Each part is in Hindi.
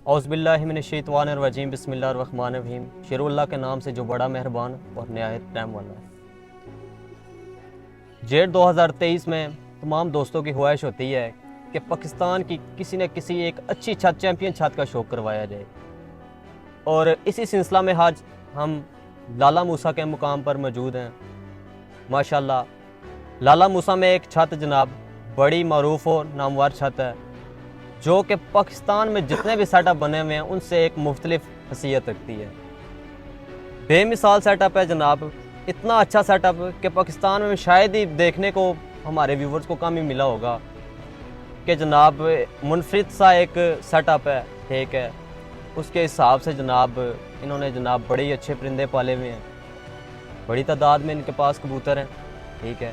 औज़ुबिल्लाहिमिनश्शैतानिर्रजीम बिस्मिल्लाहिर्रहमानिर्रहीम। शेरुल्लाह के नाम से जो बड़ा मेहरबान और नहायत रहम वाला है। जेठ 2023 में तमाम दोस्तों की ख्वाहिश होती है कि पाकिस्तान की किसी न किसी एक अच्छी छत, चैम्पियन छत का शौक़ करवाया जाए, और इसी सिलसिला में आज हम लाला मूसा के मुकाम पर मौजूद हैं। माशाल्लाह, लाला मूसा में एक छत जनाब बड़ी मरूफ और नामवर छत है, जो कि पाकिस्तान में जितने भी सेटअप बने हुए हैं उनसे एक मुख्तलिफ हैसियत रखती है। बेमिसाल सेटअप है जनाब, इतना अच्छा सेटअप कि पाकिस्तान में शायद ही देखने को हमारे व्यूवर्स को कम ही मिला होगा कि जनाब मुनफरिद सा एक सेटअप है। ठीक है, उसके हिसाब से जनाब इन्होंने जनाब बड़े ही अच्छे परिंदे पाले हुए हैं, बड़ी तादाद में इनके पास कबूतर हैं। ठीक है,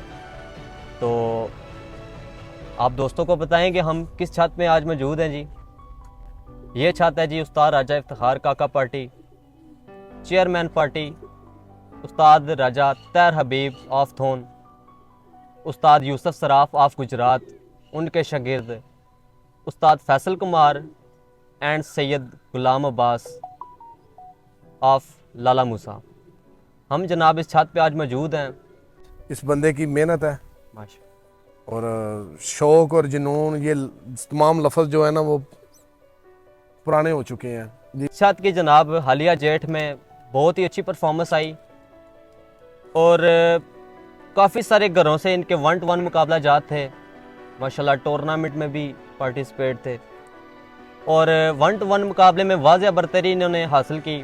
तो आप दोस्तों को बताएंगे हम किस छत में आज मौजूद हैं जी। ये छत है जी उस्ताद राजा इफ्तिखार काका पार्टी, चेयरमैन पार्टी उस्ताद राजा तैर हबीब ऑफ थोन, उस्ताद यूसुफ सराफ ऑफ गुजरात, उनके शागिर्द उस्ताद फैसल कुमार एंड सैयद गुलाम अब्बास ऑफ लाला मूसा। हम जनाब इस छत पे आज मौजूद हैं। इस बंदे की मेहनत है माशा और शौक़ और जुनून, ये तमाम लफ्ज़ जो है ना वो पुराने हो चुके हैं जी। छत की जनाब हालिया जेठ में बहुत ही अच्छी परफॉर्मेंस आई और काफ़ी सारे घरों से इनके 1-to-1 मुकाबला जात थे। माशाल्लाह टूर्नामेंट में भी पार्टिसिपेट थे और 1-to-1 मुकाबले में वाज़ेह बरतरी इन्होंने हासिल की।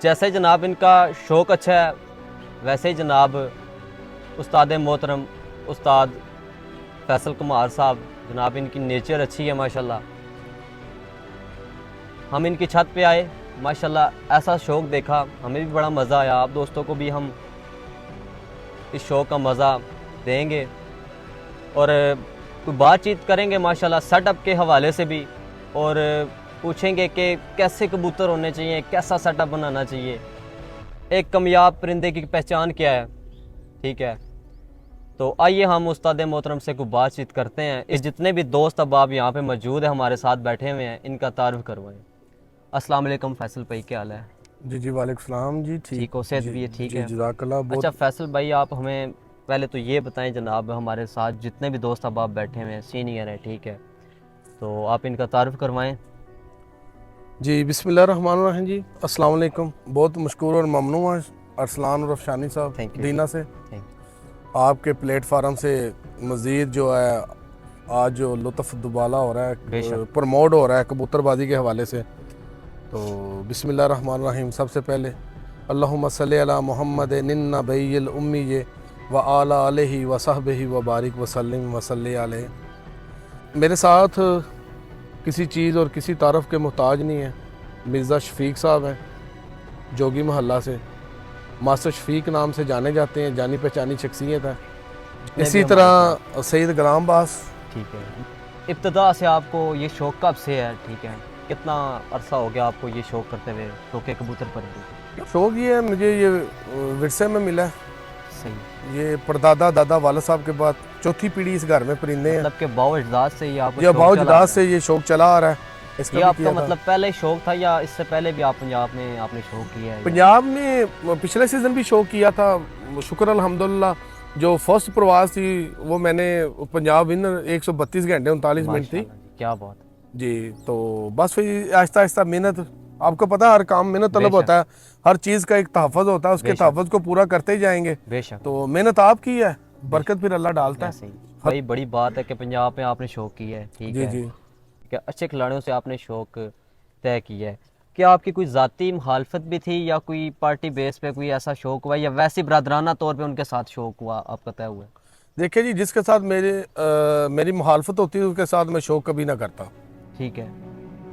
जैसे जनाब इनका शौक़ अच्छा है, वैसे ही जनाब उस्ताद मोहतरम उस्ताद फैसल कुमार साहब जनाब इनकी नेचर अच्छी है माशाल्लाह। हम इनकी छत पे आए, माशाल्लाह ऐसा शौक़ देखा, हमें भी बड़ा मज़ा आया। आप दोस्तों को भी हम इस शौक़ का मज़ा देंगे और कोई बातचीत करेंगे माशाल्लाह सेटअप के हवाले से भी, और पूछेंगे कि कैसे कबूतर होने चाहिए, कैसा सेटअप बनाना चाहिए, एक कामयाब परिंदे की पहचान क्या है। ठीक है, तो आइए हम उस्ताद मोहतरम से कोई बातचीत करते हैं। इस जितने भी दोस्त अब आप यहाँ पे मौजूद हैं, हमारे साथ बैठे हुए हैं, इनका तारुफ करवाएं। अस्सलाम वालेकुम फैसल भाई, क्या हाल है? जी जी, वालेकुम सलाम जी। ठीक हो, सेहत भी है? ठीक है, जज़ाकल्लाह। अच्छा फैसल भाई, आप हमें पहले तो ये बताएं जनाब, हमारे साथ जितने भी दोस्त अब आप बैठे हुए हैं सीनियर हैं, ठीक है, तो आप इनका तारुफ करवाएं। जी बिस्मिल्लाहिर्रहमानिर्रहीम जी, अस्सलाम वालेकुम। बहुत मशकूर और ममनून है अरसलान और अफशानी साहब थैंक यू दीना से, थैंक आपके प्लेटफार्म से मज़ीद जो है आज जो लुत्फ़ दुबाला हो रहा है, प्रमोट हो रहा है कबूतरबाजी के हवाले से। तो बिस्मिल्लाहिर्रहमानिर्रहीम, सबसे पहले अल्लाहुम्मा सल्ली अला मुहम्मद निन्ना बैल उम्मी व आला अलैहि व सहबिही व बारिक व सल्लिम व सल्ली अलैहि। मेरे साथ किसी चीज़ और किसी तारफ़ के मोहताज नहीं है। मिर्ज़ा शफ़ीक साहब हैं, जोगी महल्ला से, मास्टर शफ़ीक नाम से जाने जाते हैं, जानी पहचानी शख्सियत है। इसी तरह सैयद गुलाम अब्बास। ठीक है, इब्तदा से आपको ये शौक़ कब से है? ठीक है, कितना अरसा हो गया आपको ये शौक़ करते हुए, शौक़ कबूतर परिंदे? शौक़ ये है, मुझे ये विरसे में मिला है। सही, ये परदादा दादा वालिद साहब के बाद चौथी पीढ़ी इस घर में परिंदे हैं। मतलब के बावजदाद से ये आपको ये बावजदाद से ये शौक़ चला आ रहा है। इसका ये आपका मतलब पहले शौक़ था या इससे पहले भी आप पंजाब में आपने शौक़ किया है? पंजाब में पिछले सीज़न भी शौक़ किया था, शुक्र अल्हम्दुलिल्लाह। जो फर्स्ट प्रवास थी वो मैंने पंजाब विनर 132 घंटे 39 मिनट थी। क्या बात जी। तो बस फिर आहिस्ता आहिस्ता मेहनत, आपको पता है हर काम मेहनत तलब होता है, हर चीज़ का एक तहफ़्फ़ुज़ होता है, उसके तहफ़्फ़ुज़ को पूरा करते ही जाएंगे। बेशक, तो मेहनत आपकी है, बरकत फिर अल्लाह डालता है। भाई बड़ी बात है कि पंजाब में आपने शौक़ किया है। ठीक है जी, कि अच्छे खिलाड़ियों से आपने शौक़ तय किया है। क्या आपकी कोई ज़ाती मुखालफत भी थी या कोई पार्टी बेस पे कोई ऐसा शौक़ हुआ, या वैसे बरादराना तौर पे उनके साथ शौक़ हुआ आपका तय हुआ? देखिए जी, जिसके साथ मेरी मुखालफत होती है उसके साथ मैं शौक़ कभी ना करता। ठीक है,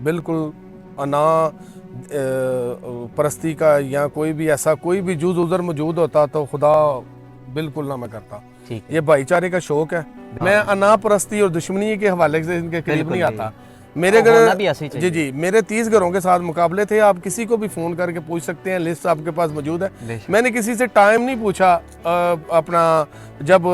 बिल्कुल ना परस्ती का या कोई भी ऐसा कोई भी जुज़ उज़र मौजूद होता तो खुदा बिल्कुल ना मैं करता। ठीक है, ये भाईचारे का शौक़ है। मैं अना परस्ती और दुश्मनी के हवाले से इनके करीब नहीं आता। मेरे होना भी ऐसे ही घर चाहिए। जी मेरे 30 घरों के साथ मुकाबले थे। आप किसी को भी फ़ोन करके पूछ सकते हैं, लिस्ट आपके पास मौजूद है। बेशक। मैंने किसी से टाइम नहीं पूछा अपना जब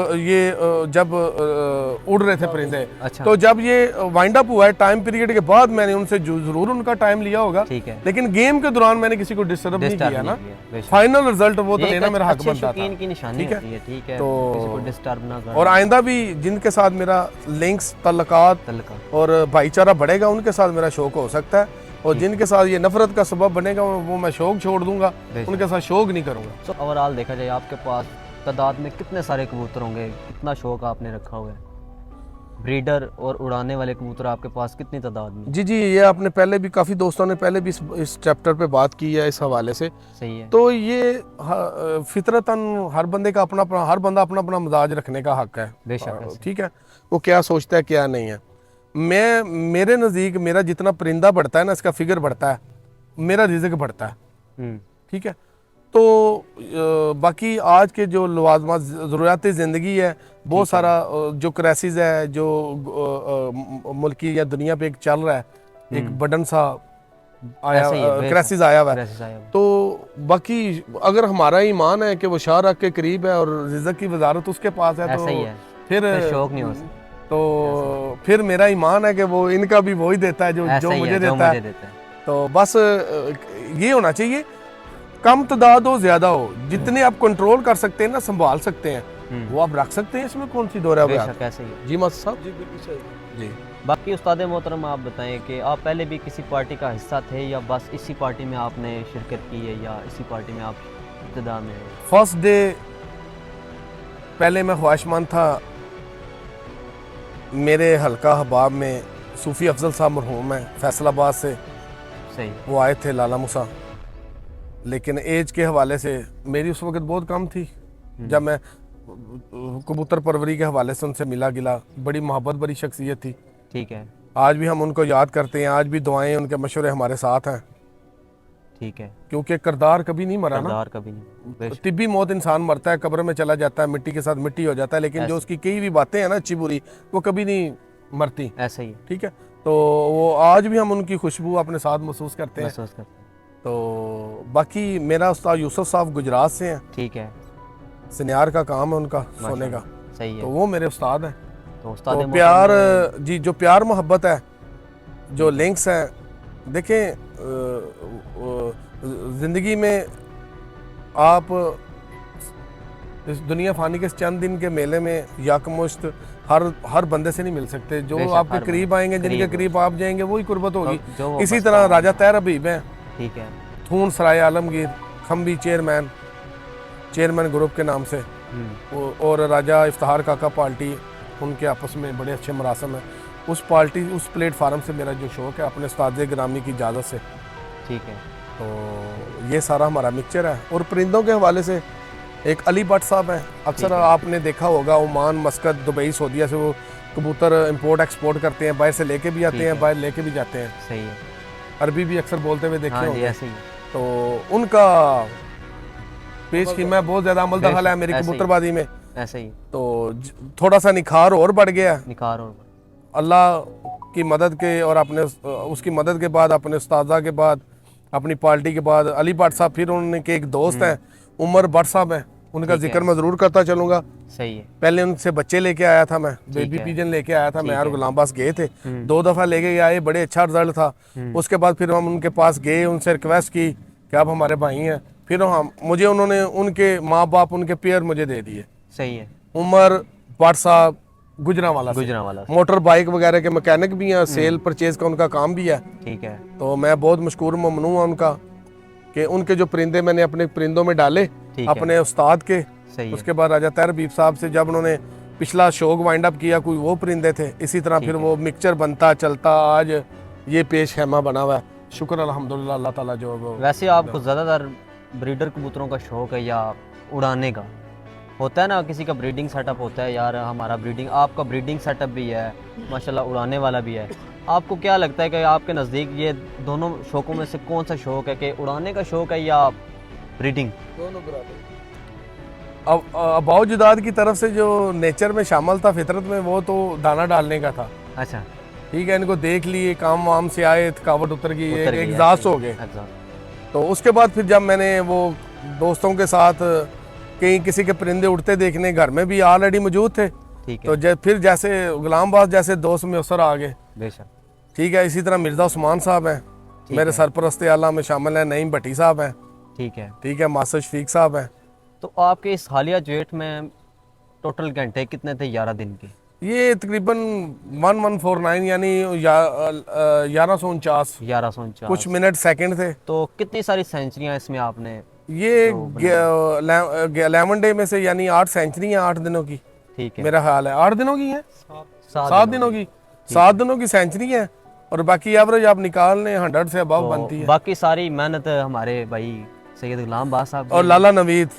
उड़ रहे थे परिंदे। अच्छा। तो जब ये वाइंड अप हुआ है टाइम पीरियड के बाद मैंने उनसे ज़रूर उनका टाइम लिया होगा, ठीक है। लेकिन गेम के दौरान मैंने किसी को डिस्टर्ब नहीं डिस्टर्ब किया ना। नहीं किया, बेशक। फाइनल रिजल्ट वो तो ये लेना एक मेरा हक अच्छे बनता था। शौकीन की निशानी ठीक है? होती है, ठीक है, तो किसी को डिस्टर्ब ना करना। और आइंदा भी जिनके साथ मेरा लिंक्स तल्लुकात तल्लुका। और भाईचारा बढ़ेगा उनके साथ मेरा शौक हो सकता है, और जिनके साथ ये नफरत का सबब बनेगा वो मैं शौक छोड़ दूंगा, बेशक। उनके साथ शौक नहीं करूंगा। तो ओवरऑल देखा जाए आपके पास तादाद में कितने सारे कबूतर होंगे, कितना शौक आपने रखा हुआ है? ब्रीडर और उड़ाने वाले कबूतर आपके पास कितनी तादाद में? जी जी, ये आपने पहले भी काफ़ी दोस्तों ने पहले भी इस चैप्टर पे बात की है इस हवाले से। सही है। तो ये फितरतन हर बंदे का हर बंदा अपना अपना मिजाज रखने का हक है। बेशक ऐसे। ठीक है, वो क्या सोचता है क्या नहीं है। मेरे नज़दीक मेरा जितना परिंदा बढ़ता है ना, इसका फिगर बढ़ता है, मेरा रिज़्क बढ़ता है। ठीक है, तो बाकी आज के जो लवाजमात ज़रूरियात ज़िंदगी है, बहुत सारा जो क्राइसिस है जो मुल्की या दुनिया पे एक चल रहा है, एक बटन सा आया, क्राइसिस आया हुआ है। तो बाकी अगर हमारा ईमान है कि वो शाहराग के करीब है और रिज़्क की वजारत उसके पास है, तो फिर शौक नहीं हो सकता। तो फिर मेरा ईमान है कि वो इनका भी वही देता है जो मुझे देता है। तो बस ये होना चाहिए, कम तादाद हो ज़्यादा हो, जितने आप कंट्रोल कर सकते हैं ना, संभाल सकते हैं, वो आप रख सकते हैं। इसमें कौन सी दो है जी मास्टर साहब? जी बिल्कुल सही जी। बाकी उस्ताद मोहतरम आप बताएं कि आप पहले भी किसी पार्टी का हिस्सा थे या बस इसी पार्टी में आपने शिरकत की है, या इसी पार्टी में आप इब्तिदा में? फर्स्ट डे पहले मैं ख्वाहिशमंद था, मेरे हल्का हबाब में सूफ़ी अफजल साहब मरहूम हैं फैसलाबाद से, सही, वो आए थे लाला मूसा, लेकिन एज के हवाले से मेरी उस वक्त बहुत कम थी। जब मैं कबूतर परवरी के हवाले से उनसे मिला गिला, बड़ी मोहब्बत भरी शख्सियत थी। ठीक है। आज भी हम उनको याद करते हैं, आज भी दुआएं उनके मशवरे हमारे साथ हैं। ठीक है, क्योंकि किरदार कभी नहीं मरा ना, किरदार कभी नहीं। तिब्बी मौत इंसान मरता है, कब्र में चला जाता है, मिट्टी के साथ मिट्टी हो जाता है, लेकिन जो उसकी कई भी बातें हैं ना अच्छी बुरी, वो कभी नहीं मरती। ऐसा ही। ठीक है, तो वो आज भी हम उनकी खुशबू अपने साथ महसूस करते हैं। तो बाकी मेरा उस्ताद यूसुफ साहब गुजरात से हैं। ठीक है, सिनियार का काम है उनका सोने का। सही है, तो वो मेरे उस्ताद हैं। तो प्यार जी, जो प्यार मोहब्बत है, जो लिंक्स हैं, देखें ज़िंदगी में आप इस दुनिया फानी के चंद दिन के मेले में यकमुश्त हर बंदे से नहीं मिल सकते। जो आपके करीब आएंगे, जिनके करीब आप जाएंगे, वही कुर्बत होगी। इसी तरह राजा तैर हबीब हैं, ठीक है, थून सराय आलमगीर खम्बी चेयरमैन ग्रुप के नाम से, और राजा इफ्तार काका पार्टी, उनके आपस में बड़े अच्छे मरासम हैं। उस प्लेटफार्म से मेरा जो शौक़ है अपने उस्ताद ग्रामी की इजाज़त से। ठीक है, तो ये सारा हमारा मिक्सचर है। और परिंदों के हवाले से एक अली भट्ट साहब हैं, अक्सर आपने देखा होगा ओमान, मस्कत, दुबई, सऊदीया से वो कबूतर इंपोर्ट एक्सपोर्ट करते हैं, बाहर से लेके भी आते हैं, बाहर लेके भी जाते हैं। सही है, अरबी भी अक्सर बोलते हुए देखे होंगे। ऐसे ही। तो उनका पेश की मैं बहुत ज़्यादा अमल दखल है मेरी कबूतरबाजी में, ऐसे ही। तो थोड़ा सा निखार और बढ़ गया, निखार और अल्लाह की मदद के, और अपने उसकी मदद के बाद, अपने उस्तादा के बाद, अपनी पार्टी के बाद अली भट्ट साहब, फिर उनके एक दोस्त हैं उमर भट्ट साहब हैं, उनका जिक्र मैं ज़रूर करता चलूँगा। सही है। पहले उनसे बच्चे लेके आया था मैं, बेबी पिजन लेके आया था मैं और गुलाम बास गए थे, 2 दफ़ा लेके आए, बड़े अच्छा रिजल्ट था। उसके बाद फिर हम उनके पास गए, उनसे रिक्वेस्ट की कि आप हमारे भाई हैं, फिर मुझे उन्होंने उनके माँ बाप, उनके पेयर मुझे दे दिए। सही है। उमर भट्ट साहब गुजरांवाला मोटर बाइक वगैरह के मैकेनिक भी हैं, सेल परचेज का उनका काम भी है। ठीक है, तो मैं बहुत मशकूर ममनू हूँ उनका कि उनके जो परिंदे मैंने अपने परिंदों में डाले अपने उस्ताद के। उसके बाद राजा तैर हबीब साहब से जब उन्होंने पिछला शौक वाइंड अप किया, कोई वो परिंदे थे, इसी तरह फिर वो मिक्सचर बनता चलता आज ये पेश खेमा बना हुआ है। शुक्र अल्हम्दुलिल्लाह अल्लाह ताला जो वो। वैसे आपको ज़्यादातर ब्रीडर कबूतरों का शौक है या उड़ाने का? होता है ना, किसी का ब्रीडिंग सेटअप होता है, यार हमारा ब्रीडिंग, आपका ब्रीडिंग सेटअप भी है माशाल्लाह, उड़ाने वाला भी है। आपको क्या लगता है कि आपके नज़दीक ये दोनों शौकों में से कौन सा शौक है, कि उड़ाने का शौक है या ब्रीडिंग? दोनों बराबर। अब अबाउजुदाद की तरफ से जो नेचर में शामिल था, फितरत में, वो तो दाना डालने का था। अच्छा। ठीक है, इनको देख लिए, काम वाम से आए, थकावट उतर गई, उतर गई, एग्जॉस्ट हो गए। तो उसके बाद फिर जब मैंने वो दोस्तों के साथ कहीं किसी के परिंदे उड़ते देखने, घर में भी ऑलरेडी मौजूद थे, ठीक है। तो फिर जैसे गुलामबाज जैसे दोस्त मुयसर आ गए। बेशक। ठीक है, इसी तरह मिर्ज़ा उस्मान साहब हैं, मेरे सरपरस्त आला में शामिल हैं, नईम भट्टी साहब हैं, ठीक है। ठीक है, मास्टर शफीक साहब हैं। तो आपके इस हालिया ज्वेट में टोटल घंटे कितने थे 11 दिन के? ये तकरीबन 1149 यानी 1149 1149 कुछ मिनट सेकंड थे। तो कितनी सारी सेंचुरियां इसमें आपने? ये 11 डे में से यानी 8 सेंचुरी हैं 8 दिनों की, ठीक है, मेरा ख्याल है 8 दिनों की है, 7 दिनों की, 7 दिनों की सेंचुरी है, और बाकी एवरेज आप निकाल लें 100 से अबव बनती है। बाकी सारी मेहनत हमारे भाई सैयद गुलाम बास साहब और लाला नवीद,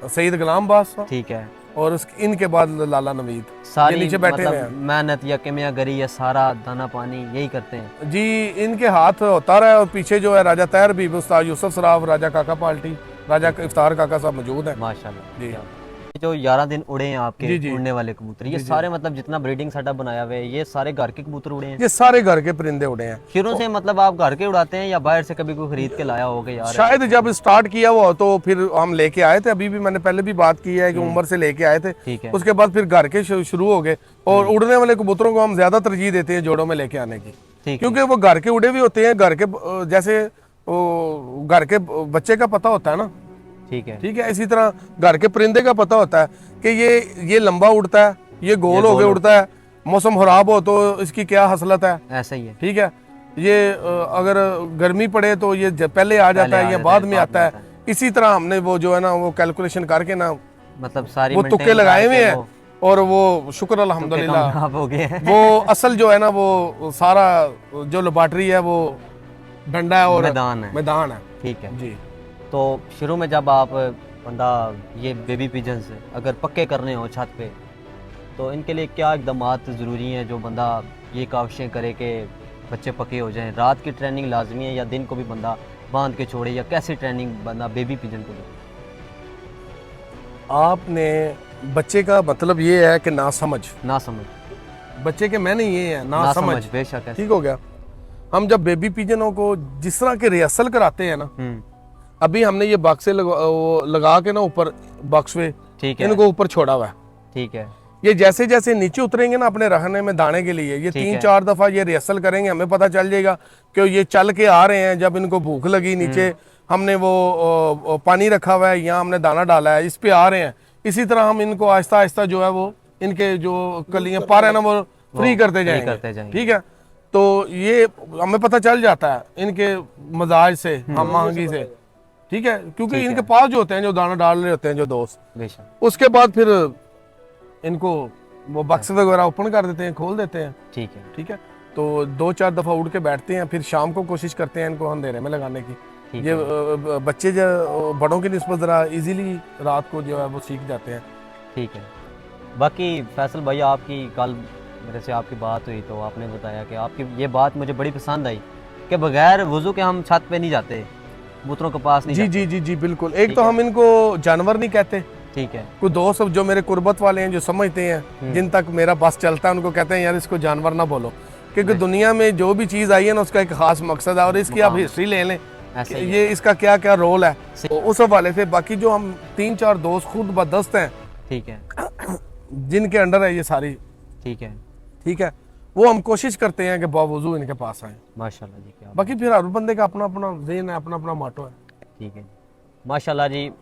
सैयद गुलाम बास साहब, ठीक है, और इनके बाद लाला नवीद, सारी ये नीचे बैठे हुए हैं। मेहनत या किमियागरी या सारा दाना पानी यही करते हैं जी, इनके हाथ होता रहा है। और पीछे जो है राजा तैर भी, उस्ताद यूसुफ सराफ, राजा काका पार्टी, राजा इफ्तार काका साहब मौजूद हैं माशाल्लाह जी। जो 11 दिन उड़े हैं आपके जी, जी। उड़ने वाले कबूतर, ये सारे मतलब जितना ब्रीडिंग सेटअप बनाया हुआ है, ये सारे घर के कबूतर उड़े हैं? ये सारे घर के परिंदे उड़े हैं। शुरू से मतलब आप घर के उड़ाते हैं या बाहर से कभी कोई खरीद के लाया होगा यार? शायद जब स्टार्ट किया हुआ तो फिर हम लेके आए थे, अभी भी मैंने पहले भी बात की है कि उम्र से लेके आए थे, ठीक है, उसके बाद फिर घर के शुरू हो गए। और उड़ने वाले कबूतरों को हम ज्यादा तरजीह देते हैं जोड़ों में लेके आने की, ठीक है, क्योंकि वो घर के उड़े भी होते हैं, घर के जैसे घर के बच्चे का पता होता है ना, ठीक है, ठीक है, इसी तरह घर के परिंदे का पता होता है कि ये लंबा उड़ता है, ये गोल हो के उड़ता है, मौसम खराब हो तो इसकी क्या हसलत है, ऐसा ही है, ठीक है। ये अगर गर्मी पड़े तो ये पहले आ जाता है या बाद में आता है। इसी तरह हमने वो जो है ना वो कैलकुलेशन करके ना मतलब सारी वो तुक्के लगाए हुए हैं, और वो शुक्र अल्हम्दुलिल्लाह कामयाब हो गए हैं। वो असल जो है ना वो सारा जो लेबॉर्ट्री है वो डंडा है और मैदान है, ठीक है जी। तो शुरू में जब आप बंदा ये बेबी पिजन्स अगर पक्के करने हो छत पे, तो इनके लिए क्या इकदामात ज़रूरी हैं जो बंदा ये काविशें करे कि बच्चे पक्के हो जाएं? रात की ट्रेनिंग लाजमी है या दिन को भी बंदा बांध के छोड़े, या कैसी ट्रेनिंग बंदा बेबी पिजन को दे? आपने बच्चे का मतलब ये है कि ना समझ बच्चे के मैंने ये है ना समझ, बेशक है, ठीक हो गया। हम जब बेबी पिजनों को जिस तरह के रिहर्सल कराते हैं ना, अभी हमने ये बक्से लगा के ना ऊपर बक्स में, ठीक है, इनको ऊपर छोड़ा हुआ है, ठीक है। ये जैसे जैसे नीचे उतरेंगे ना अपने रखने में दाने के लिए, ये 3-4 दफा ये रिहर्सल करेंगे, हमें पता चल जाएगा कि ये चल के आ रहे हैं। जब इनको भूख लगी, नीचे हमने वो पानी रखा हुआ है, यहाँ हमने दाना डाला है, इस पे आ रहे हैं। इसी तरह हम इनको आहिस्ता आहिस्ता जो है वो इनके जो कलियां पार है ना वो फ्री करते जाएंगे, ठीक है। तो ये हमें पता चल जाता है इनके मजाज से, हम महंगी से, ठीक है, क्योंकि इनके पास जो होते हैं, जो दाना डाल रहे होते हैं जो दोस्त, उसके बाद फिर इनको वो बक्स वगैरह ओपन कर देते हैं, खोल देते हैं, ठीक है, ठीक है। तो 2-4 दफा उड़ के बैठते हैं, फिर शाम को कोशिश करते हैं इनको अंधेरे में लगाने की। ये बच्चे जो बड़ों की निस्बत जरा इजीली रात को जो है वो सीख जाते हैं, ठीक है। बाकी फैसल भाई, आपकी कल मेरे से आपकी बात हुई तो आपने बताया कि आपकी ये बात मुझे बड़ी पसंद आई कि बगैर वजू के हम छत पे नहीं जाते, कबूतरों के पास नहीं जी जाते। जी जी जी बिल्कुल। एक तो हम इनको जानवर नहीं कहते, ठीक है, कुछ दोस्त जो मेरे कुर्बत वाले हैं जो समझते हैं, जिन तक मेरा बस चलता है, उनको कहते हैं यार इसको जानवर ना बोलो, क्योंकि दुनिया में जो भी चीज़ आई है ना उसका एक खास मकसद है, और इसकी आप हिस्ट्री ले लें ये इसका क्या क्या रोल है, तो उस हवाले से। बाकी जो हम 3-4 दोस्त खुद बदस्त हैं, ठीक है, जिनके अंडर है ये सारी, ठीक है, ठीक है, वो हम कोशिश करते हैं कि बावजूद इनके पास आए। माशाल्लाह जी, क्या बाकी फिर हर बंदे का अपना अपना ज़हन है, अपना अपना माटो है, ठीक है। माशाल्लाह जी,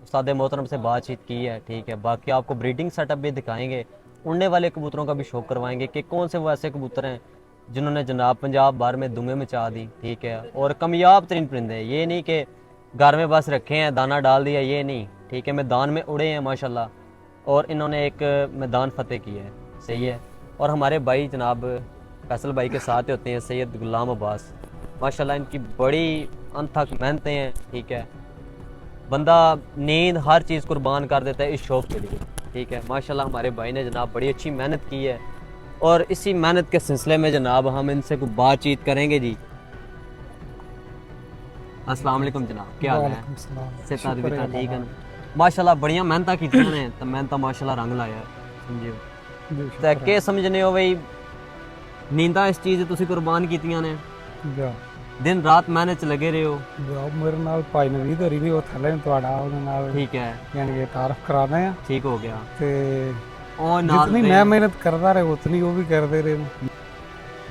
उस्ताद मोहतरम से बातचीत की है, ठीक है। बाकी आपको ब्रीडिंग सेटअप भी दिखाएंगे, उड़ने वाले कबूतरों का भी शौक करवाएंगे कि कौन से वो ऐसे कबूतर हैं जिन्होंने जनाब पंजाब बार में दुमे मचा दी, ठीक है, और कामयाब तरीन परिंदे। ये नहीं कि घर में बस रखे हैं दाना डाल दिया, ये नहीं, ठीक है, मैदान में उड़े हैं माशाल्लाह, और इन्होंने एक मैदान फतेह किया है, सही है। और हमारे भाई जनाब फैसल भाई के साथ होते हैं सैयद गुलाम अब्बास, माशाल्लाह इनकी बड़ी अनथक मेहनतें हैं, ठीक है। बंदा नींद हर चीज़ कुर्बान कर देता है इस शौक़ के लिए, ठीक है। माशाल्लाह हमारे भाई ने जनाब बड़ी अच्छी मेहनत की है, और इसी मेहनत के सिलसिले में जनाब हम इनसे कुछ बातचीत करेंगे जी। अस्सलाम वालेकुम जनाब, क्या हाल है? सेहत ठीक है? माशाल्लाह बढ़िया मेहनत की ने, तो मेहनत माशाल्लाह रंग लाया, समझियो। तो के समझने हो भाई ਨੀਂਦਾਂ ਇਸ ਚੀਜ਼ 'ਤੇ ਤੁਸੀਂ ਕੁਰਬਾਨ ਕੀਤੀਆਂ ਨੇ, ਜਾ ਦਿਨ ਰਾਤ ਮਿਹਨਤ 'ਚ ਲੱਗੇ ਰਹੇ ਹੋ। ਜਾ ਮੇਰੇ ਨਾਲ ਭਾਈ ਨਵੀਦ ਹੋਰੀ ਵੀ ਉਹ ਥੱਲੇ ਨੂੰ ਤੁਹਾਡਾ ਉਹਦੇ ਨਾਲ ਠੀਕ ਹੈ, ਯਾਨੀ ਕਿ ਤਾਰਫ ਕਰਾਉਂਦੇ ਆ ਠੀਕ ਹੋ ਗਿਆ। ਤੇ ਔਰ ਨਾਲ ਜਿਤਨੀ ਮੈਂ ਮਿਹਨਤ ਕਰਦਾ ਰਿਹਾ ਉਤਨੀ ਉਹ ਵੀ ਕਰਦੇ ਰਹੇ।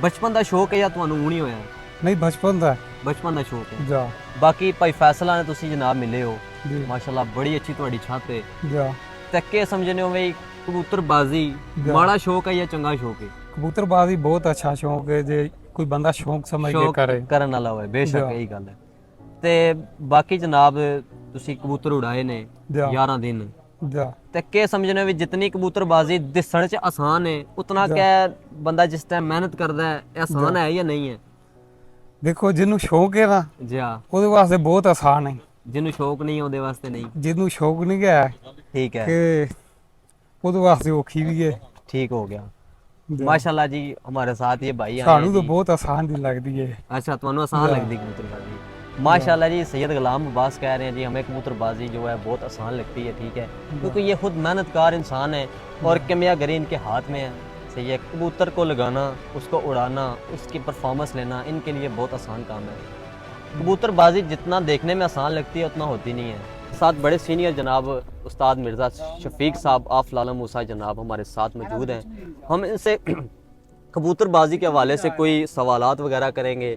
ਬਚਪਨ ਦਾ ਸ਼ੌਕ ਹੈ ਜਾਂ ਤੁਹਾਨੂੰ ਹੁਣ ਹੀ ਹੋਇਆ? ਨਹੀਂ ਬਚਪਨ ਦਾ ਬਚਪਨ ਦਾ ਸ਼ੌਕ ਹੈ। ਜਾ ਬਾਕੀ ਭਾਈ ਫੈਸਲਾ ਨੇ ਤੁਸੀਂ ਜਨਾਬ ਮਿਲੇ ਹੋ, ਜੀ ਮਾਸ਼ਾਅੱਲਾ ਬੜੀ ਅੱਛੀ ਤੁਹਾਡੀ ਛੱਤ ਹੈ। ਜਾ ਤੇ ਕੀ ਸਮਝਨੇ ਹੋ ਬਈ ਕਬੂਤਰਬਾਜ਼ੀ ਮਾੜਾ ਸ਼ੌਕ ਹੈ ਜਾਂ ਚੰਗਾ ਸ਼ੌਕ ਹੈ? ਕਬੂਤਰਬਾਜ਼ੀ ਬਹੁਤ ਅੱਛਾ ਸ਼ੌਕ ਹੈ, ਜੇ ਕੋਈ ਬੰਦਾ ਸ਼ੌਕ ਸਮਝ ਕੇ ਸ਼ੌਕ ਕਰੇ ਕਰਨ ਵਾਲਾ ਹੋਵੇ, ਬੇਸ਼ੱਕ ਜਾ। ਇਹੀ ਗੱਲ ਹੈ। ਤੇ ਬਾਕੀ ਜਨਾਬ ਤੁਸੀਂ ਕਬੂਤਰ ਉਡਾਏ ਨੇ ਜਾ 11 ਦਿਨ, ਜਾ ਤੇ ਕੀ ਸਮਝਨੇ ਹੋ ਵੀ ਜਿਤਨੀ ਕਬੂਤਰਬਾਜ਼ੀ ਦਿਸਣ 'ਚ ਆਸਾਨ ਹੈ ਉਤਨਾ ਜਾ। ਕਿ ਬੰਦਾ ਜਿਸ ਟਾਈਮ ਮਿਹਨਤ ਕਰਦਾ ਹੈ ਇਹ ਆਸਾਨ ਹੈ ਜਾਂ ਨਹੀਂ ਹੈ? ਦੇਖੋ ਜਿਹਨੂੰ ਸ਼ੌਕ ਹੈ ਨਾ ਜੀ ਹਾਂ, ਉਹਦੇ ਵਾਸਤੇ ਬਹੁਤ ਆਸਾਨ ਹੈ, ਜਿਹਨੂੰ ਸ਼ੌਕ ਨਹੀਂ ਹੈ ਉਹਦੇ ਵਾਸਤੇ ਨਹੀਂ। ਜਿਹਨੂੰ ਸ਼ੌਕ ਨਹੀਂ ਹੈ ਠੀਕ ਹੈ, ਕਿ ਉਹਦੇ ਵਾਸਤੇ ਔਖੀ ਵੀ ਹੈ। ठीक हो गया। ਜਾ। माशाल्लाह जी हमारे साथ ये भाई आए ਸਾਨੂੰ हैं ਤਾਂ जी। ਬਹੁਤ ਆਸਾਨ ਦੀ ਲੱਗਦੀ ਹੈ। अच्छा ਤੁਹਾਨੂੰ आसान जा। लगती है कबूतरबाजी? माशाल्लाह जी सैयद गुलाम अब्बास कह रहे हैं जी हमें कबूतरबाजी जो है बहुत आसान लगती है, ठीक है, क्योंकि ये खुद मेहनतकार इंसान है और किमियागरी इनके हाथ में है। सही है, कबूतर को लगाना, उसको उड़ाना, उसकी परफॉर्मेंस लेना इनके लिए बहुत आसान काम है। कबूतरबाजी जितना देखने में आसान लगती है उतना होती नहीं है। साथ बड़े सीनियर जनाब उस्ताद मिर्ज़ा शफीक साहब आफ लाला मूसा जनाब हमारे साथ मौजूद हैं। हम इनसे कबूतरबाजी के हवाले से कोई सवालात वगैरह करेंगे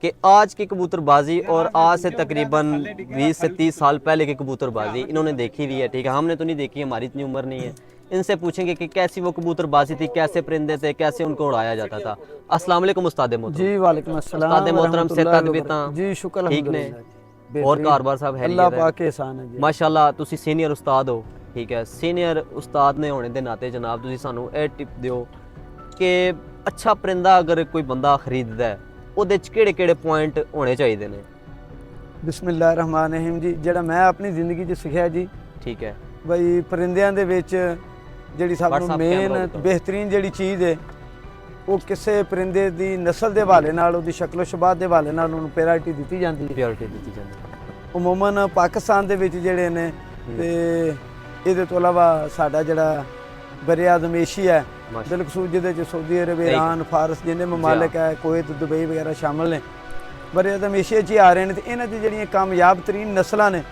कि आज की कबूतरबाजी और आज से तकरीबन 20 से 30 साल पहले की कबूतरबाजी इन्होंने देखी हुई है, ठीक है, हमने तो नहीं देखी, हमारी इतनी उम्र नहीं है। इनसे पूछेंगे कि कैसी वो कबूतरबाजी थी, कैसे परिंदे थे, कैसे उनको उड़ाया जाता था। अस्सलाम वालेकुम उस्ताद मोहतरम। जी वालेकुम अस्सलाम उस्ताद मोहतरम से तदबीतां जी शुक्र ठीक ने अल्हम्दुलिल्लाह और कारबार साहब है अल्लाह पाक के एहसान है जी। ਮਾਸ਼ਾਅੱਲਾ ਤੁਸੀਂ ਸੀਨੀਅਰ ਉਸਤਾਦ ਹੋ, ਠੀਕ ਹੈ, ਸੀਨੀਅਰ ਉਸਤਾਦ ਨੇ ਹੋਣੇ ਦੇ ਨਾਤੇ ਜਨਾਬ ਤੁਸੀਂ ਸਾਨੂੰ ਇਹ ਟਿਪ ਦਿਓ ਕਿ ਅੱਛਾ ਪਰਿੰਦਾ ਅਗਰ ਕੋਈ ਬੰਦਾ ਖਰੀਦਦਾ ਹੈ ਉਹਦੇ ਚ ਕਿਹੜੇ ਕਿਹੜੇ ਪੁਆਇੰਟ ਹੋਣੇ ਚਾਹੀਦੇ ਨੇ? ਬਿਸਮਿਲ੍ਲਾਹਿਰ ਰਹਿਮਾਨ ਰਹੀਮ ਜੀ। ਜਿਹੜਾ ਮੈਂ ਆਪਣੀ ਜ਼ਿੰਦਗੀ 'ਚ ਸਿੱਖਿਆ ਜੀ, ਠੀਕ ਹੈ, ਬਈ ਪਰਿੰਦਿਆਂ ਦੇ ਵਿੱਚ ਜਿਹੜੀ ਸਭ ਨੂੰ WhatsApp ਮੇਨ ਕੈਮਰਾ ਦਿਖਾਓ। ਬਿਹਤਰੀਨ ਜਿਹੜੀ ਚੀਜ਼ ਹੈ ਉਹ ਕਿਸੇ ਪਰਿੰਦੇ ਦੀ ਨਸਲ ਦੇ ਹਵਾਲੇ ਨਾਲ, ਉਹਦੀ ਸ਼ਕਲ ਸ਼ਬਾਤ ਦੇ ਹਵਾਲੇ ਨਾਲ ਉਹਨੂੰ ਪ੍ਰਾਇੋਰਟੀ ਦਿੱਤੀ ਜਾਂਦੀ ਹੈ। ਪਿਓਰਿਟੀ ਦਿੱਤੀ ਜਾਂਦੀ ਹੈ। ਉਮੂਮਨ ਪਾਕਿਸਤਾਨ ਦੇ ਵਿੱਚ ਜਿਹੜੇ ਨੇ ਤੇ ਇਹਦੇ ਤੋਂ ਇਲਾਵਾ ਸਾਡਾ ਜਿਹੜਾ ਬਰੇ ਆਜ਼ਮ ਏਸ਼ੀਆ ਹੈ, ਮਾਸ਼ਾ ਬਿਲਖਸੂਸ ਜਿਹਦੇ 'ਚ ਸਊਦੀ ਅਰਬ, ਈਰਾਨ, ਫਾਰਸ ਜਿੰਨੇ ਮਮਾਲਿਕ ਹੈ, ਕੁਵੈਤ, ਦੁਬਈ ਵਗੈਰਾ ਸ਼ਾਮਲ ਨੇ, ਬਰੇ ਆਜ਼ਮ ਏਸ਼ੀਆ 'ਚ ਹੀ ਆ ਰਹੇ ਨੇ। ਤੇ ਇਹਨਾਂ ਦੀ ਜਿਹੜੀਆਂ ਕਾਮਯਾਬ ਤਰੀਨ ਨਸਲਾਂ ਨੇ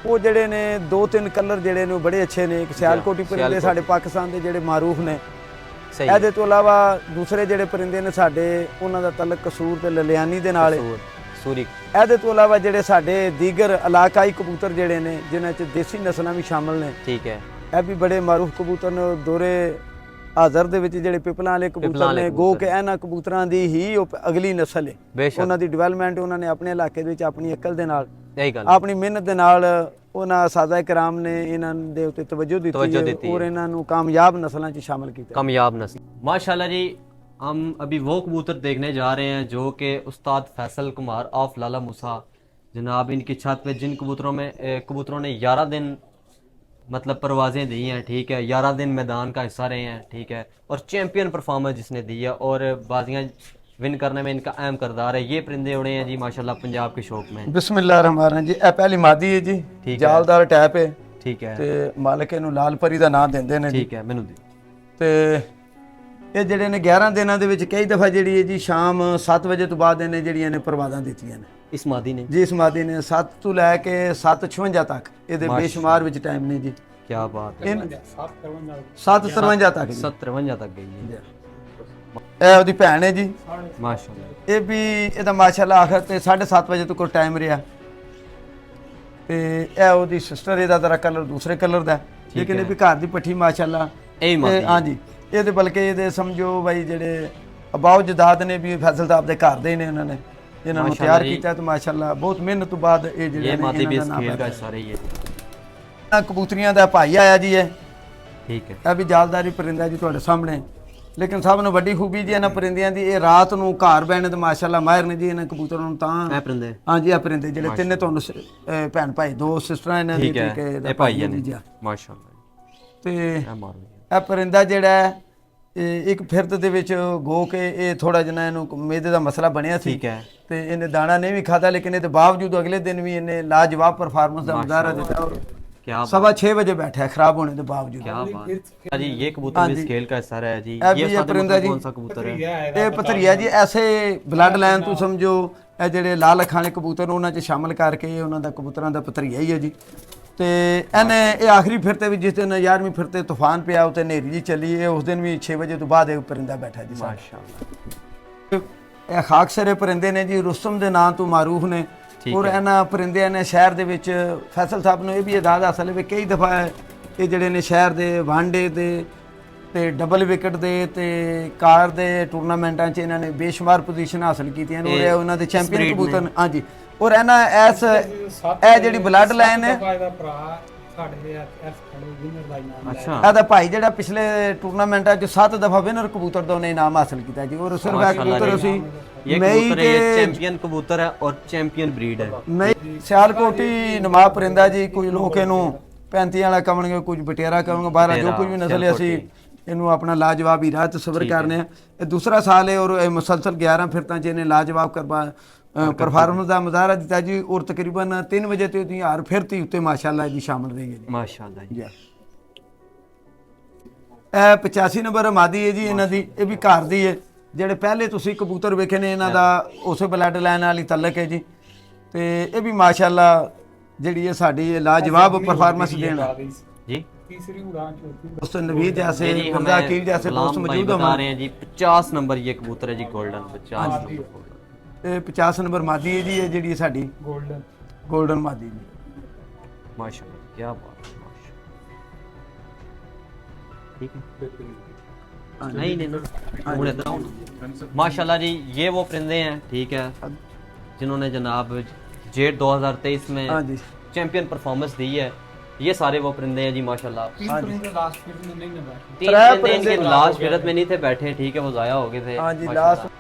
ਉਹ ਜਿਹੜੇ ਨੇ 2-3 ਕਲਰ ਜਿਹੜੇ ਨੇ ਉਹ ਬੜੇ ਅੱਛੇ ਨੇ। ਇੱਕ ਸਿਆਲਕੋਟੀ ਪਰਿੰਦੇ ਸਾਡੇ ਪਾਕਿਸਤਾਨ ਦੇ ਜਿਹੜੇ ਮਾਰੂਫ ਨੇ। ਸਹੀ ਹੈ। ਇਹਦੇ ਤੋਂ ਇਲਾਵਾ ਦੂਸਰੇ ਜਿਹੜੇ ਪਰਿੰਦੇ ਨੇ ਸਾਡੇ, ਉਹਨਾਂ ਦਾ ਤਲਕ ਕਸੂਰ ਤੇ ਲਲਿਆਨੀ ਦੇ ਨਾਲ ਹੈ। ਸੂਰੀ ਇਹਦੇ ਤੋਂ ਇਲਾਵਾ ਜਿਹੜੇ ਸਾਡੇ ਦੀਗਰ ਇਲਾਕਾਈ ਕਬੂਤਰ ਜਿਹੜੇ ਨੇ ਜਿਨ੍ਹਾਂ 'ਚ ਦੇਸੀ ਨਸਲਾਂ ਵੀ ਸ਼ਾਮਲ ਨੇ, ਠੀਕ ਹੈ, ਇਹ ਵੀ ਬੜੇ ਮਾਰੂਫ ਕਬੂਤਰ ਨੇ। ਦੋਰੇ ਹਾਜ਼ਰ ਦੇ ਵਿੱਚ ਜਿਹੜੇ ਪਿਪਲਾਂ ਵਾਲੇ ਕਬੂਤਰ ਨੇ, ਗੋ ਕਿ ਇਹਨਾਂ ਕਬੂਤਰਾਂ ਦੀ ਹੀ ਉਹ ਅਗਲੀ ਨਸਲ ਹੈ। ਬੇਸ਼ੱਕ ਉਹਨਾਂ ਦੀ ਡਿਵੈਲਪਮੈਂਟ ਉਹਨਾਂ ਨੇ ਆਪਣੇ ਇਲਾਕੇ ਦੇ ਵਿੱਚ ਆਪਣੀ ਅਕਲ ਦੇ ਨਾਲ, ਇਹੀ ਗੱਲ ਆਪਣੀ ਮਿਹਨਤ ਦੇ ਨਾਲ, ਉਹਨਾਂ ਸਾਦਾ ਕਰਾਮ ਨੇ ਇਹਨਾਂ ਦੇ ਉੱਤੇ ਤਵੱਜੋ ਦਿੱਤੀ ਤਵੱਜੋ ਹੈ ਦਿੱਤੀ ਔਰ ਹੈ। ਇਹਨਾਂ ਨੂੰ ਕਾਮਯਾਬ ਨਸਲਾਂ 'ਚ ਸ਼ਾਮਲ ਕੀਤਾ। कामयाब नस्ल। माशाल्लाह जी हम अभी वो कबूतर देखने जा रहे हैं जो कि उस्ताद फैसल कुमार ऑफ लाला मूसा जनाब इनकी छत पे जिन कबूतरों ने 11 दिन मतलब परवाज़ें दी हैं, ठीक है, 11 दिन मैदान का हिस्सा रहे हैं, ठीक है, और चैम्पियन परफॉर्मेंस जिसने दी है और बाजियाँ विन करने में इनका अहम किरदार है। ये परिंदे उड़े हैं जी माशाल्लाह पंजाब के शौक में। ਬਿਸਮਿਲ੍ਲਾਹਿਰ ਰਹਿਮਾਨ ਰਹੀਮ ਜੀ। ਇਹ ਪਹਿਲੀ ਮਾਦੀ ਹੈ ਜੀ, ਠੀਕ ਹੈ। ਜਾਲਦਾਰ ਟੈਪ ਹੈ ठीक है, ਤੇ ਮਾਲਕ ਇਹਨੂੰ ਲਾਲ ਪਰੀ ਦਾ ਨਾਮ ਦਿੰਦੇ ਨੇ ਜੀ। ठीक है, मैनू दी ਤੇ ਇਹ ਜਿਹੜੇ ਨੇ 11 ਦਿਨਾਂ ਦੇ ਵਿੱਚ ਕਈ ਦਫਾ ਜਿਹੜੀ ਹੈ ਜੀ ਸ਼ਾਮ 7 ਵਜੇ ਤੋਂ ਬਾਅਦ ਇਹਨੇ ਜਿਹੜੀਆਂ ਨੇ ਪ੍ਰਵਾਦਾਂ ਦਿੱਤੀਆਂ ਨੇ इस मादी ने। ਜੀ। ਇਸ ਮਾਦੀ ਨੇ 7 ਤੋਂ ਲੈ ਕੇ 7:56 ਤੱਕ ਇਹਦੇ ਬੇਸ਼ੁਮਾਰ ਵਿੱਚ ਟਾਈਮ ਨੇ ਜੀ। क्या बात है, 7:53 ਤੱਕ ਜੀ। 57 तक गई है ਇਹ ਉਹਦੀ ਭੈਣ ਹੈ ਜੀ। माशाल्लाह। ਇਹ ਵੀ ਇਹਦਾ ਮਾਸ਼ਾਅੱਲਾ ਆਖਰ ਤੇ 7:30 ਵਜੇ ਤੱਕ ਟਾਈਮ ਰਿਹਾ। ਤੇ ਇਹ ਉਹਦੀ ਸਿਸਟਰ, ਇਹਦਾ ਜ਼ਰਾ ਕਲਰ ਦੂਸਰੇ ਕਲਰ ਦਾ ਹੈ, ਲੇਕਿਨ ਇਹ ਵੀ ਘਰ ਦੀ ਪੱਠੀ ਮਾਸ਼ਾਅੱਲਾ। यही मादी ਹਾਂਜੀ, ਇਹਦੇ ਬਲਕਿ ਇਹਦੇ ਸਮਝੋ ਬਾਈ ਜਿਹੜੇ ਅਬਾਉ ਜਦਾਦ ਨੇ ਵੀ ਫੈਸਲ ਸਾਹਿਬ ਦੇ ਘਰ ਦੇ ਨੇ, ਉਹਨਾਂ ਨੇ ਇਹਨਾਂ ਨੂੰ ਤਿਆਰ ਕੀਤਾ ਤੇ ਮਾਸ਼ਾਅੱਲਾ ਬਹੁਤ ਮਿਹਨਤ ਤੋਂ ਬਾਅਦ ਇਹ ਜਿਹੜੇ ये ਨੇ मादी भी ਇਹਨਾਂ इस ਦਾ ਨਾਮ खेल का ਹੈ। हिस्सा रही है। ਇਹਨਾਂ ਕਬੂਤਰੀਆਂ ਦਾ ਭਾਈ ਆਇਆ ਜੀ ਇਹ ठीक है, ਇਹ ਵੀ ਜਾਲਦਾਰੀ ਪਰਿੰਦਾ ਜੀ ਤੁਹਾਡੇ ਸਾਹਮਣੇ। ਲੇਕਿਨ ਸਭ ਨੂੰ ਵੱਡੀ ਖੂਬੀ ਜੀ ਇਹਨਾਂ ਪਰਿੰਦਿਆਂ ਦੀ, ਇਹ ਰਾਤ ਨੂੰ ਘਰ ਬਹਿਣੇ ਤੇ ਮਾਸ਼ਾਅੱਲਾ ਮਾਹਿਰ ਨੇ ਜੀ ਇਹਨਾਂ ਕਬੂਤਰਾਂ ਨੂੰ। ਤਾਂ मैं परिंदे ਹਾਂਜੀ, ਇਹ ਪਰਿੰਦੇ ਜਿਹੜੇ ਤਿੰਨੇ ਤੁਹਾਨੂੰ ਭੈਣ ਭਾਈ, ਦੋ ਸਿਸਟਰਾਂ ਇਹਨਾਂ ਦੀ, ठीक है, ਤੇ ये भाई है ਜੀ। माशाल्लाह। ਤੇ मैं मारूंगा ਇਹ ਪਰਿੰਦਾ ਜਿਹੜਾ ਹੈ, ਇਹ ਇੱਕ ਫਿਰਦ ਦੇ ਵਿੱਚ ਗੋ ਕੇ ਇਹ ਥੋੜਾ ਜਿਹਾ ਇਹਨੂੰ ਮੇਦੇ ਦਾ ਮਸਲਾ ਬਣਿਆ ਸੀ, ठीक है, ਤੇ ਇਹਨੇ ਦਾਣਾ ਨਹੀਂ ਵੀ ਖਾਦਾ, ਲੇਕਿਨ ਇਹਦੇ ਬਾਵਜੂਦ ਅਗਲੇ ਦਿਨ ਵੀ ਇਹਨੇ ਲਾਜਵਾਬ ਪਰਫਾਰਮੈਂਸ ਦਾ ਮੁਜ਼ਾਹਰਾ ਦਿੱਤਾ ਔਰ क्या 6:15 बजे बैठा है खराब होने के बावजूद। क्या बात है जी। ये कबूतर भी स्केल का हिस्सा है जी। ਇਹ ਵੀ ये ਇਹ उस्ताद परिंदा मोहतरम जी। कौन सा कबूतर है? ਇਹ ਪਥਰੀਆ ਜੀ ਐਸੇ ਬਲੱਡ ਲਾਈਨ ਤੋਂ ਸਮਝੋ ਇਹ ਜਿਹੜੇ ਲਾਲ ਅੱਖਾਂ ਵਾਲੇ ਕਬੂਤਰ ਉਹਨਾਂ 'ਚ ਸ਼ਾਮਲ ਕਰਕੇ ਉਹਨਾਂ ਦਾ ਕਬੂਤਰਾਂ ਦਾ ਪਥਰੀਆ ਹੀ ਹੈ ਜੀ। ਤੇ ਇਹਨੇ ਇਹ ਆਖਰੀ ਫਿਰ ਤੇ ਵੀ ਜਿਸ ਦਿਨ 11ਵੀਂ ਫਿਰ ਤੇ ਤੂਫਾਨ ਪਿਆ ਉਤੇ ਹਨੇਰੀ ਜੀ ਚੱਲੀ ਇਹ ਉਸ ਦਿਨ ਵੀ 6 ਵਜੇ ਤੋਂ ਬਾਅਦ ਇਹ ਪਰਿੰਦਾ ਬੈਠਾ ਜੀ ਸਾਡਾ। माशाल्लाह। ਇਹ ਖਾਕਸਰੇ ਪਰਿੰਦੇ ਨੇ ਜੀ, ਰੁਸਤਮ ਦੇ ਨਾਂ ਤੋਂ ਮਾਰੂਫ ਨੇ। ਔਰ ਇਹਨਾਂ ਪਰਿੰਦਿਆਂ ਨੇ ਸ਼ਹਿਰ ਦੇ ਵਿੱਚ ਫੈਸਲ ਸਾਹਿਬ ਨੂੰ ਇਹ ਵੀ ਇਜਾਜ਼ਤ ਹਾਸਲ ਹੈ ਵੀ ਕਈ ਦਫਾ ਇਹ ਜਿਹੜੇ ਨੇ ਸ਼ਹਿਰ ਦੇ ਵਾਂਡੇ ਦੇ ਤੇ ਡਬਲ ਵਿਕਟ ਦੇ ਤੇ ਕਾਰ ਦੇ ਟੂਰਨਾਮੈਂਟਾਂ 'ਚ ਇਹਨਾਂ ਨੇ ਬੇਸ਼ੁਮਾਰ ਪੋਜੀਸ਼ਨ ਹਾਸਲ ਕੀਤੀਆਂ ਨੇ। ਔਰ ਇਹ ਉਹਨਾਂ ਦੇ ਚੈਂਪੀਅਨ ਕਬੂਤਰ ਨੇ। ਹਾਂਜੀ, ਔਰ ਇਹਨਾਂ ਐਸ ਇਹ ਜਿਹੜੀ ਬਲੱਡ ਲਾਈਨ ਹੈ अच्छा। ਇਹਦਾ ਭਾਈ ਜਿਹੜਾ ਪਿਛਲੇ ਟੂਰਨਾਮੈਂਟਾਂ 'ਚ 7 ਦਫਾ ਵਿਨਰ ਕਬੂਤਰ ਦਾ ਉਹਨੇ ਇਨਾਮ ਹਾਸਲ ਕੀਤਾ ਜੀ। ਔਰ ਸਿਰਫ ਇਹ ਕਬੂਤਰ ਅਸੀਂ ये ਮਈ कबूतर है, ये ਤੇ चैंपियन कबूतर है और चैंपियन ब्रीड है। ਮਈ ਸਿਆਲਕੋਟੀ ਨਵਾਬ ਪਰਿੰਦਾ ਜੀ। ਕੁਝ ਲੋਕ ਇਹਨੂੰ 35 ਵਾਲਾ ਕਹਣਗੇ, ਕੁਝ ਬਟੇਰਾ ਕਹਣਗੇ, ਬਾਹਰ ਜੋ ਕੁਝ ਵੀ ਨਸਲ ਹੈ ਅਸੀਂ ਇਹਨੂੰ ਆਪਣਾ ਲਾਜਵਾਬ ਹੀਰਾ ਤਸਵਰ ਕਰਨੇ ਆ। ਇਹ ਦੂਸਰਾ ਸਾਲ ਹੈ ਔਰ ਇਹ ਮੁਸਲਸਲ 11 ਫਿਰਤਾਂ 'ਚ ਇਹਨੇ ਲਾਜਵਾਬ ਕਰਵਾ ਪਰਫਾਰਮੈਂਸ ਦਾ ਮੁਜ਼ਾਹਰਾ ਦਿੱਤਾ ਜੀ। ਔਰ ਤਕਰੀਬਨ 3 ਵਜੇ ਤੇ ਉਹਦੀ ਹਰ ਫਿਰਤੀ ਉੱਤੇ ਮਾਸ਼ਾਅੱਲਾ ਜੀ ਸ਼ਾਮਲ ਰਹੀ ਹੈ ਜੀ। माशाल्लाह जी। ਇਹ 85 ਨੰਬਰ ਮਾਦੀ ਹੈ ਜੀ ਇਹਨਾਂ ਦੀ। ਇਹ ਵੀ ਘਰ ਦੀ ਹੈ। ਜਿਹੜੇ ਪਹਿਲੇ ਤੁਸੀਂ ਕਬੂਤਰ ਵੇਖੇ ਨੇ ਇਹਨਾਂ ਦਾ ਉਸੇ ਬਲੱਡ ਲਾਈਨ ਵਾਲੀ ਤਲਕ ਹੈ ਜੀ। ਤੇ ਇਹ ਵੀ ਮਾਸ਼ਾਅੱਲਾ ਜਿਹੜੀ ਹੈ ਸਾਡੀ ਲਾਜਵਾਬ परफॉर्मेंस देना जी। तीसरी उड़ान चौथी दोस्त नवीद जैसे ये जी मिर्जा हमें अकील जैसे गुलाम दोस्त भाई मौजूद बता हमारे रहे हैं जी 50 नंबर ये कबूतर है जी गोल्डन 50 नंबर golden। 50 नंबर मादी है जी ये ਜਿਹੜੀ ਸਾਡੀ गोल्डन 골ਡਨ ਮਾਦੀ ਜੀ। माशाल्लाह क्या बात है। माशाल्लाह ठीक है। नहीं नहीं मुड़े इधर आओ। माशाल्लाह जी ये वो परिंदे हैं ठीक है जिन्होंने जनाब जेट 2023 में हाँ जी चैंपियन परफॉर्मेंस दी है। ये सारे वो परिंदे हैं जी माशाल्लाह। तीन परिंदे लास्ट फिर में नहीं बैठे। तीन परिंदे इनके लास्ट फिरत में नहीं थे बैठे ठीक है, वो जाया हो गए थे। हाँ जी माशाल्लाह। लास्ट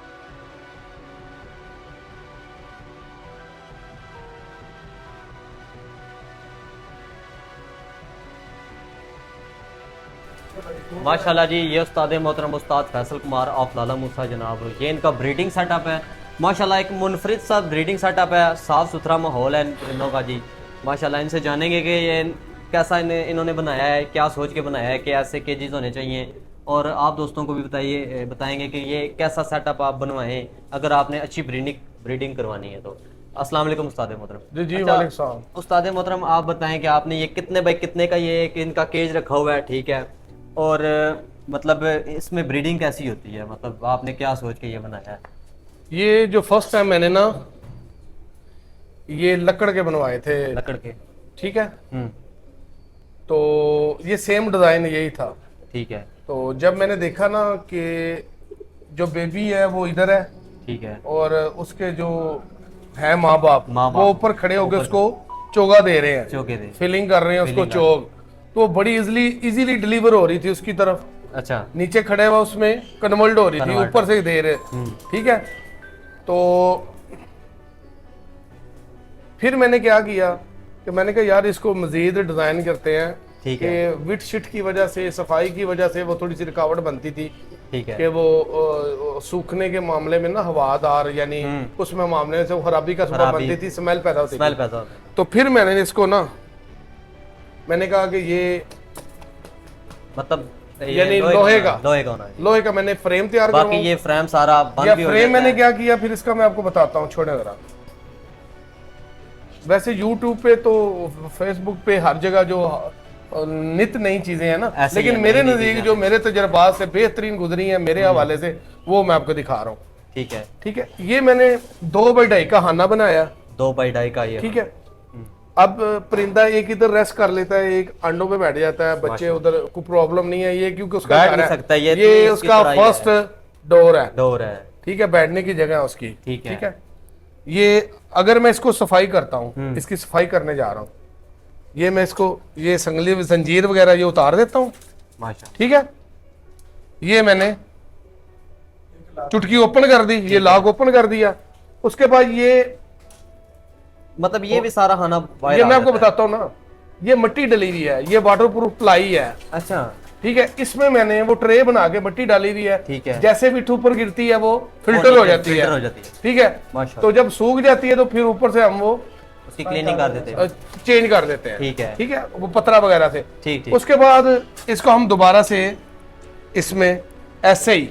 माशाल्लाह जी ये उस्ताद मोहतरम उस्ताद फैसल कुमार ऑफ लाला मूसा जनाब। ये इनका ब्रीडिंग सेटअप है माशाल्लाह। एक मुनफरिद सा ब्रीडिंग सेटअप है, साफ़ सुथरा माहौल है इन परिंदों का जी माशाल्लाह। इनसे जानेंगे कि ये कैसा इन्होंने बनाया है, क्या सोच के बनाया है कि ऐसे केजीज होने चाहिए। और आप दोस्तों को भी बताएंगे कि ये कैसा सेटअप आप बनवाएं अगर आपने अच्छी ब्रीडिंग करवानी है तो। अस्सलाम वालेकुम उस्ताद मोहतरम। जी जी अच्छा, वालेकुम सलाम। उस्ताद मोहतरम आप बताएं कि आपने ये कितने बाई कितने का ये इनका केज रखा हुआ है ठीक है, और मतलब इसमें ब्रीडिंग कैसी होती है, मतलब आपने क्या सोच के ये बनाया है? ये जो फर्स्ट टाइम मैंने ना ये लकड़ के बनवाए थे लकड़ के। ठीक है। तो ये सेम डिज़ाइन यही था ठीक है। तो जब मैंने देखा ना कि जो बेबी है वो इधर है ठीक है और उसके जो है माँ बाप माँ-बाप वो ऊपर खड़े होकर उसको चोगा दे रहे हैं, चौके दे। फिलिंग कर रहे हैं उसको Filling कर चोग। तो बड़ी इजीली डिलीवर हो रही थी उसकी तरफ। अच्छा नीचे खड़े हुआ उसमें कन्वर्ट हो रही थी, Convert ऊपर से दे रहे। ठीक है। तो फिर मैंने क्या किया कि मैंने कहा यार इसको मजीद डिजाइन करते हैं ठीक कि विट शिट की वजह से, सफाई की वजह से वो थोड़ी सी रुकावट बनती थी ठीक है कि वो सूखने के मामले में ना हवादार यानी उसमें मामले से वो खराबी का सबब खराबी। बनती थी, स्मेल पैदा होती स्मेल थी। पैदा होता है। तो फिर मैंने इसको ना मैंने कहा कि ये मतलब ये यानी लोहे का होना है। लोहे का मैंने फ्रेम तैयार बाकी करवाऊं। ये फ्रेम सारा बंद या भी हो फ्रेम जाता मैंने है। क्या किया फिर इसका मैं आपको बताता हूँ, छोड़े जरा। वैसे YouTube पे तो फेसबुक पे हर जगह जो नित नई चीजें हैं ना, ऐसे ही लेकिन है, मेरे नई-नई नजदीक चीजें जो मेरे तजर्बात से बेहतरीन गुजरी है मेरे हवाले से वो मैं आपको दिखा रहा हूँ। ठीक है। ठीक है। ये मैंने 2x2 का खाना बनाया। 2x2 का ये ठीक है। अब परिंदा एक इधर रेस्ट कर लेता है, एक अंडों पे बैठ जाता है, बच्चे उधर कोई प्रॉब्लम नहीं है। ये क्योंकि उसका बैठ घर नहीं है, सकता, ये ये तो उसका इसकी तरह ही फर्स्ट डोर है। डोर है ठीक है, बैठने की जगह है उसकी। ठीक है। ठीक है। ये अगर मैं इसको सफाई करता हूँ, इसकी सफाई करने जा रहा हूँ, ये मैं इसको ये संगली जंजीर वगैरह ये उतार देता हूँ। माशाल्लाह। ठीक है। ये मैंने चुटकी ओपन कर दी, ये लॉक ओपन कर दिया। उसके बाद ये मतलब ये भी सारा खाना ये मैं आपको बताता हूँ ना, ये मिट्टी डली हुई है, ये वाटर प्रूफ प्लाई है। अच्छा ठीक है। इसमें मैंने वो ट्रे बना के मिट्टी डाली हुई है। ठीक है। जैसे भी ऊपर गिरती है वो फिल्टर हो जाती है। फिल्टर हो जाती है। ठीक है। माशाल्लाह। तो जब सूख जाती है तो फिर ऊपर से हम वो उसकी क्लीनिंग कर देते हैं। चेंज कर देते हैं। ठीक है। ठीक है, वो पतरा वगैरह से। ठीक ठीक। उसके बाद इसको हम दोबारा से इसमें ऐसे ही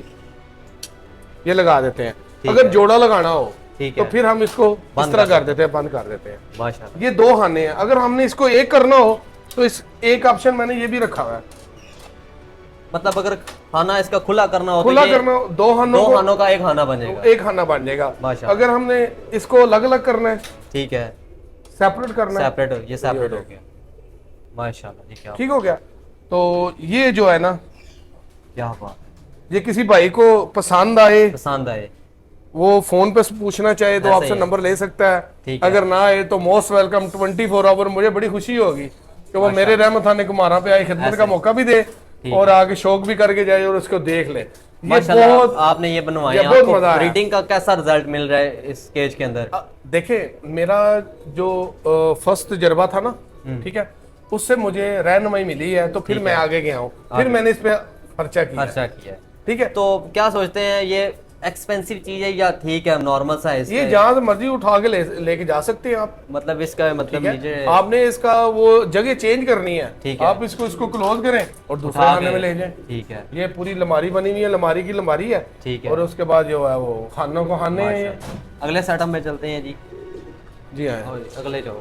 ये लगा देते हैं। अगर है। जोड़ा लगाना हो ठीक तो है। फिर हम इसको इस बंद तरह कर कर देते हैं, बंद कर देते हैं। माशाल्लाह। ये 2 खाने हैं। अगर हमने इसको एक करना हो तो इस एक ऑप्शन मैंने ये भी रखा हुआ है। मतलब अगर खाना इसका खुला करना हो खुला तो ये करना हो, 2 खानों 2 को खानों का एक खाना बनेगा। एक खाना बन जाएगा। माशाल्लाह। अगर हमने इसको अलग अलग करना है, ठीक है, सेपरेट करना है, सेपरेट, ये सेपरेट हो गया। माशाल्लाह जी, क्या ठीक हो गया। तो ये जो है ना, क्या बात है, ये किसी भाई को पसंद आए, पसंद आए, वो फोन पे पूछना चाहे तो ऐसे आपसे ही। नंबर ले सकता है। ठीक है। अगर ना आए तो मोस्ट वेलकम 24 आवर। मुझे बड़ी खुशी होगी कि वो मेरे रहमत खाने कुमारा पे आए, खिदमत का मौका भी दे और आगे शौक भी करके जाए और उसको देख ले। ये माशाल्लाह। बहुत आपने ये बनवाए, ये बहुत आपको मजा आया। ब्रीडिंग का कैसा रिजल्ट मिल रहा है इस केज के अंदर? देखें, मेरा जो फर्स्ट तजर्बा था ना, ठीक है, उससे मुझे रहनुमाई मिली है, तो फिर मैं आगे गया हूँ, फिर मैंने इस पे खर्चा किया। खर्चा किया है। ठीक है। तो क्या सोचते हैं, ये एक्सपेंसिव चीज है या ठीक है, नॉर्मल सा है? ये जहां से मर्जी उठा के लेके जा सकते हैं आप। मतलब इसका मतलब ठीक नीचे है? आपने इसका वो जगह चेंज करनी है। ठीक है। आप इसको क्लोज करें और दूसरे उठा खाने के- में ले जाएं। ठीक है, ये पूरी लमारी बनी हुई है, लमारी की लमारी है। ठीक है। और उसके बाद जो है वो खानों को खाने हैं ये। अगले सेटअप में चलते हैं जी। जी हाँ। अगले जाओ।